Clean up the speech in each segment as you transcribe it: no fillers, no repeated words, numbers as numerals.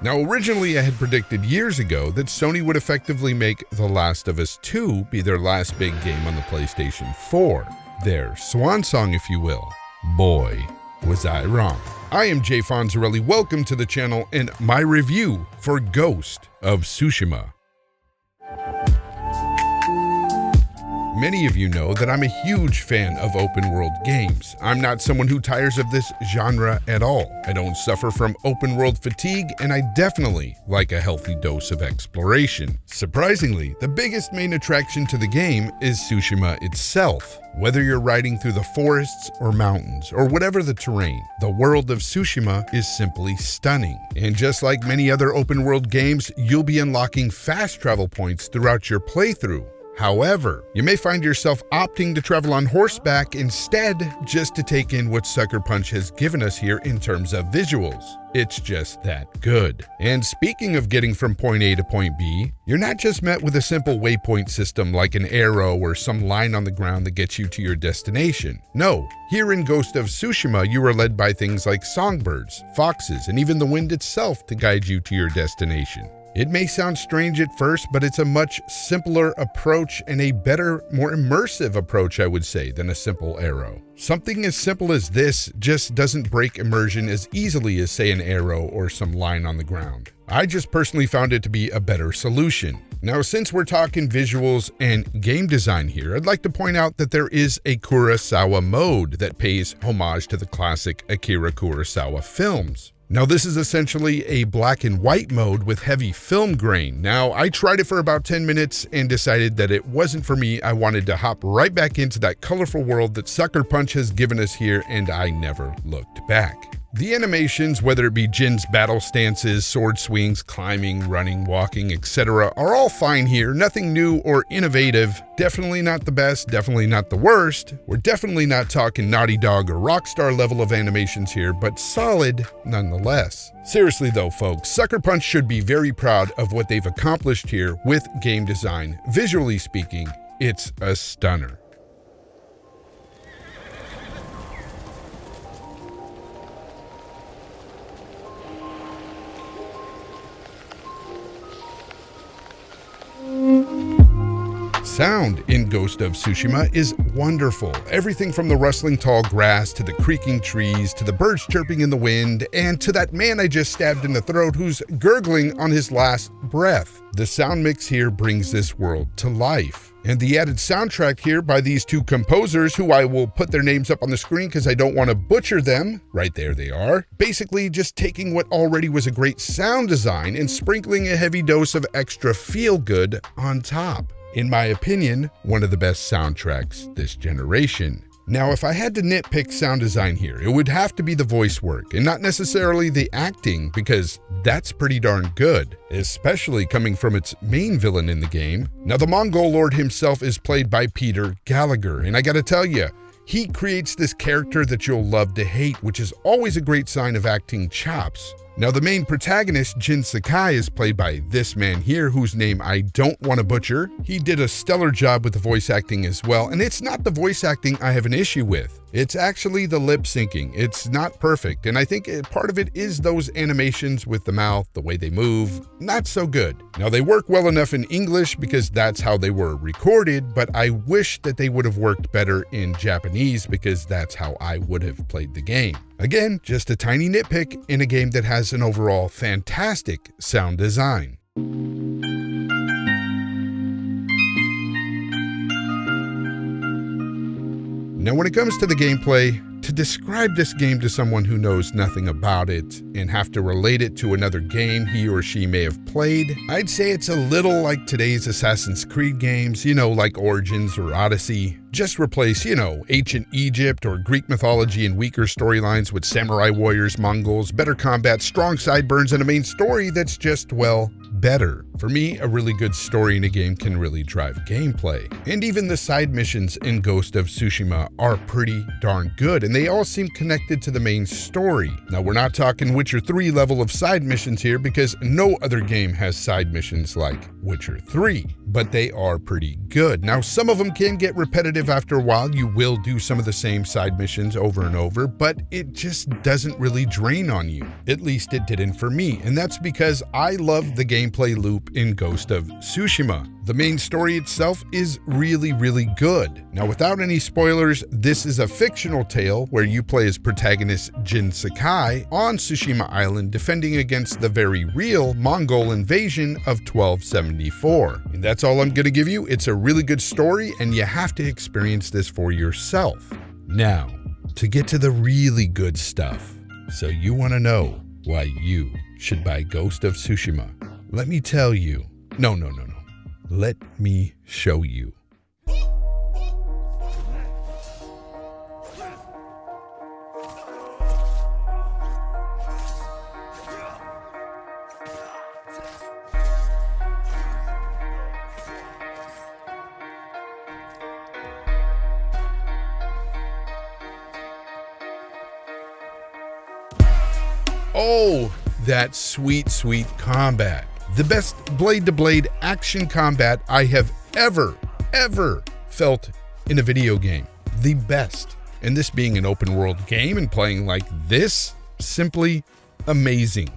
Now, originally I had predicted years ago that Sony would effectively make The Last of Us 2 be their last big game on the PlayStation 4. Their swan song, if you will. Boy, was I wrong. I am Jay Fonzarelli. Welcome to the channel and my review for Ghost of Tsushima. Many of you know that I'm a huge fan of open world games. I'm not someone who tires of this genre at all. I don't suffer from open world fatigue, and I definitely like a healthy dose of exploration. Surprisingly, the biggest main attraction to the game is Tsushima itself. Whether you're riding through the forests or mountains, or whatever the terrain, the world of Tsushima is simply stunning. And just like many other open world games, you'll be unlocking fast travel points throughout your playthrough. However, you may find yourself opting to travel on horseback instead, just to take in what Sucker Punch has given us here in terms of visuals. It's just that good. And speaking of getting from point A to point B, you're not just met with a simple waypoint system like an arrow or some line on the ground that gets you to your destination. No, here in Ghost of Tsushima, you are led by things like songbirds, foxes, and even the wind itself to guide you to your destination. It may sound strange at first, but it's a much simpler approach and a better, more immersive approach, I would say, than a simple arrow. Something as simple as this just doesn't break immersion as easily as, say, an arrow or some line on the ground. I just personally found it to be a better solution. Now, since we're talking visuals and game design here, I'd like to point out that there is a Kurosawa mode that pays homage to the classic Akira Kurosawa films. Now, this is essentially a black and white mode with heavy film grain. Now, I tried it for about 10 minutes and decided that it wasn't for me. I wanted to hop right back into that colorful world that Sucker Punch has given us here, and I never looked back. The animations, whether it be Jin's battle stances, sword swings, climbing, running, walking, etc., are all fine here. Nothing new or innovative. Definitely not the best, definitely not the worst. We're definitely not talking Naughty Dog or Rockstar level of animations here, but solid nonetheless. Seriously though, folks, Sucker Punch should be very proud of what they've accomplished here with game design. Visually speaking, it's a stunner. Sound in Ghost of Tsushima is wonderful. Everything from the rustling tall grass to the creaking trees to the birds chirping in the wind and to that man I just stabbed in the throat who's gurgling on his last breath. The sound mix here brings this world to life. And the added soundtrack here by these two composers, who I will put their names up on the screen because I don't want to butcher them. Right there they are. Basically just taking what already was a great sound design and sprinkling a heavy dose of extra feel-good on top. In my opinion, one of the best soundtracks this generation. Now, if I had to nitpick sound design here, it would have to be the voice work and not necessarily the acting, because that's pretty darn good, especially coming from its main villain in the game. Now, the Mongol Lord himself is played by Peter Gallagher, and I gotta tell you, he creates this character that you'll love to hate, which is always a great sign of acting chops. Now, the main protagonist, Jin Sakai, is played by this man here, whose name I don't want to butcher. He did a stellar job with the voice acting as well, and it's not the voice acting I have an issue with. It's actually the lip syncing. It's not perfect, and I think part of it is those animations with the mouth, the way they move, not so good. Now, they work well enough in English because that's how they were recorded, but I wish that they would have worked better in Japanese because that's how I would have played the game. Again, just a tiny nitpick in a game that has an overall fantastic sound design. Now, when it comes to the gameplay, to describe this game to someone who knows nothing about it and have to relate it to another game he or she may have played, I'd say it's a little like today's Assassin's Creed games, like Origins or Odyssey. Just replace, ancient Egypt or Greek mythology and weaker storylines with samurai warriors, Mongols, better combat, strong sideburns, and a main story that's just, well, better. For me, a really good story in a game can really drive gameplay. And even the side missions in Ghost of Tsushima are pretty darn good, and they all seem connected to the main story. Now, we're not talking Witcher 3 level of side missions here, because no other game has side missions like Witcher 3. but they are pretty good. Now, some of them can get repetitive after a while. You will do some of the same side missions over and over, but it just doesn't really drain on you. At least it didn't for me, and that's because I love the gameplay loop in Ghost of Tsushima. The main story itself is really, really good. Now, without any spoilers, this is a fictional tale where you play as protagonist Jin Sakai on Tsushima Island defending against the very real Mongol invasion of 1274. And that's all I'm going to give you. It's a really good story, and you have to experience this for yourself. Now, to get to the really good stuff. So you want to know why you should buy Ghost of Tsushima. Let me tell you. No. Let me show you. Oh, that sweet, sweet combat. The best blade-to-blade action combat I have ever felt in a video game. The best. And this being an open world game and playing like this, simply amazing.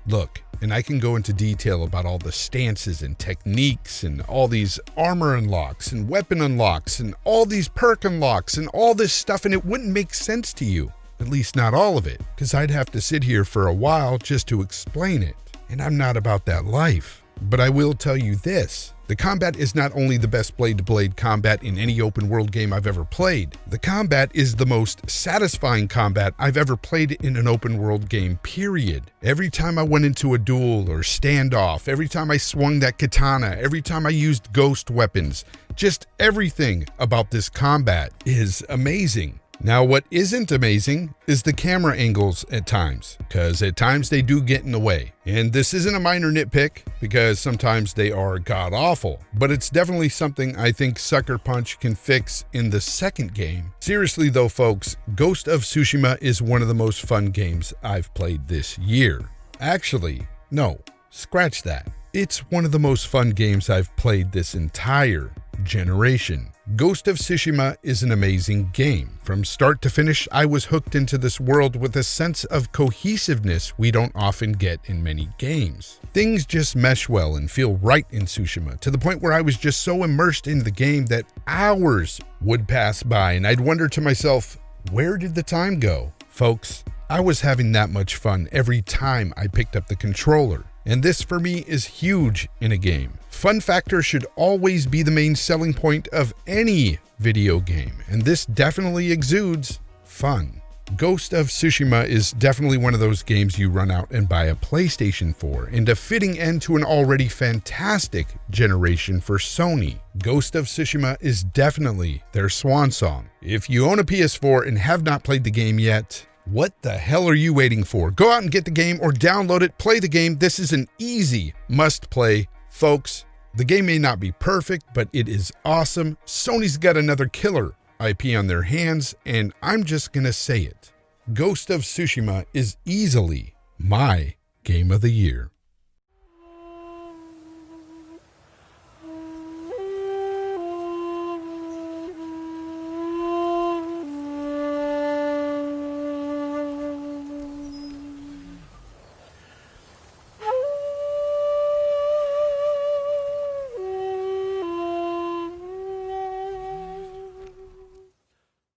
Look, and I can go into detail about all the stances and techniques and all these armor unlocks and weapon unlocks and all these perk unlocks and all this stuff, and it wouldn't make sense to you. At least not all of it, because I'd have to sit here for a while just to explain it. And I'm not about that life. But I will tell you this. The combat is not only the best blade-to-blade combat in any open world game I've ever played. The combat is the most satisfying combat I've ever played in an open world game, period. Every time I went into a duel or standoff, every time I swung that katana, every time I used ghost weapons, just everything about this combat is amazing. Now, what isn't amazing is the camera angles at times, because at times they do get in the way. And this isn't a minor nitpick, because sometimes they are god-awful, but it's definitely something I think Sucker Punch can fix in the second game. Seriously though, folks, Ghost of Tsushima is one of the most fun games I've played this year. Actually, no, scratch that. It's one of the most fun games I've played this entire generation. Ghost of Tsushima is an amazing game. From start to finish, I was hooked into this world with a sense of cohesiveness we don't often get in many games. Things just mesh well and feel right in Tsushima, to the point where I was just so immersed in the game that hours would pass by and I'd wonder to myself, where did the time go? Folks, I was having that much fun every time I picked up the controller. And this for me is huge in a game. Fun factor should always be the main selling point of any video game, and this definitely exudes fun. Ghost of Tsushima is definitely one of those games you run out and buy a PlayStation for, and a fitting end to an already fantastic generation for Sony. Ghost of Tsushima is definitely their swan song. If you own a PS4 and have not played the game yet, what the hell are you waiting for? Go out and get the game or download it, play the game. This is an easy must-play. Folks, the game may not be perfect, but it is awesome. Sony's got another killer IP on their hands, and I'm just gonna say it. Ghost of Tsushima is easily my game of the year.